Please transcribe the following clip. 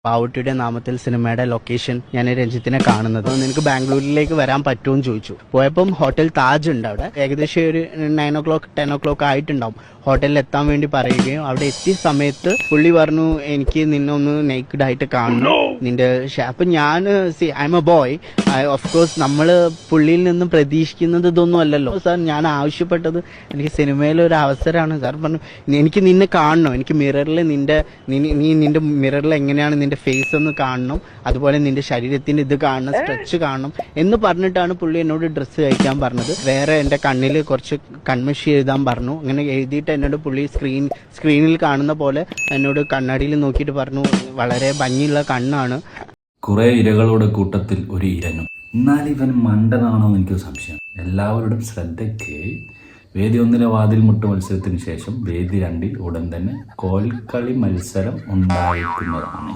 പാവുട്ടിയുടെ നാമത്തിൽ സിനിമയുടെ ലൊക്കേഷൻ ഞാൻ രഞ്ജിത്തിനെ കാണുന്നത്. നിനക്ക് ബാംഗ്ലൂരിലേക്ക് വരാൻ പറ്റുമെന്ന് ചോദിച്ചു. പോയപ്പം ഹോട്ടൽ താജ് ഉണ്ട് അവിടെ. ഏകദേശം ഒരു 9 o'clock 10 o'clock ആയിട്ടുണ്ടാവും ഹോട്ടലിൽ എത്താൻ വേണ്ടി പറയുകയും അവിടെ എത്തിയ സമയത്ത് പുള്ളി പറഞ്ഞു എനിക്ക് നിന്നെ ഒന്ന് നേക്കഡ് ആയിട്ട് കാണണം നിന്റെ. അപ്പൊ ഞാൻ I M A boy, of course നമ്മള് പുള്ളിയിൽ നിന്നും പ്രതീക്ഷിക്കുന്നത് ഇതൊന്നും അല്ലല്ലോ സാർ. ഞാൻ ആവശ്യപ്പെട്ടത് എനിക്ക് സിനിമയിലെ ഒരു അവസരമാണ് സാർ. പറഞ്ഞു എനിക്ക് നിന്നെ കാണണം, എനിക്ക് മിററിൽ നിന്റെ മിററിൽ എങ്ങനെയാണ് നിന്റെ ഫേസ് ഒന്ന് കാണണം, അതുപോലെ നിന്റെ ശരീരത്തിന്റെ ഇത് കാണണം, സ്ട്രെച്ച് കാണണം എന്ന് പറഞ്ഞിട്ടാണ് പുള്ളി എന്നോട് ഡ്രസ്സ് കഴിക്കാൻ പറഞ്ഞത്. വേറെ എന്റെ കണ്ണിൽ കുറച്ച് കൺമഷി എഴുതാൻ പറഞ്ഞു. അങ്ങനെ എഴുതിയിട്ട് എന്നോട് പുള്ളി സ്ക്രീനിൽ കാണുന്ന പോലെ എന്നോട് കണ്ണാടിയിൽ നോക്കിയിട്ട് പറഞ്ഞു വളരെ ഭംഗിയുള്ള കണ്ണാണ്. കുറെ ഇരകളുടെ കൂട്ടത്തിൽ ഒരു ഇരനും. എന്നാൽ ഇവൻ മണ്ടനാണോ എന്ന് എനിക്ക് സംശയം. എല്ലാവരുടെയും ശ്രദ്ധയ്ക്ക് വേദി 1 വാതിൽ മുട്ട് മത്സരത്തിന് ശേഷം വേദി 2 ഉടൻ തന്നെ കോൽക്കളി മത്സരം ഉണ്ടായിരിക്കുന്നതാണ്.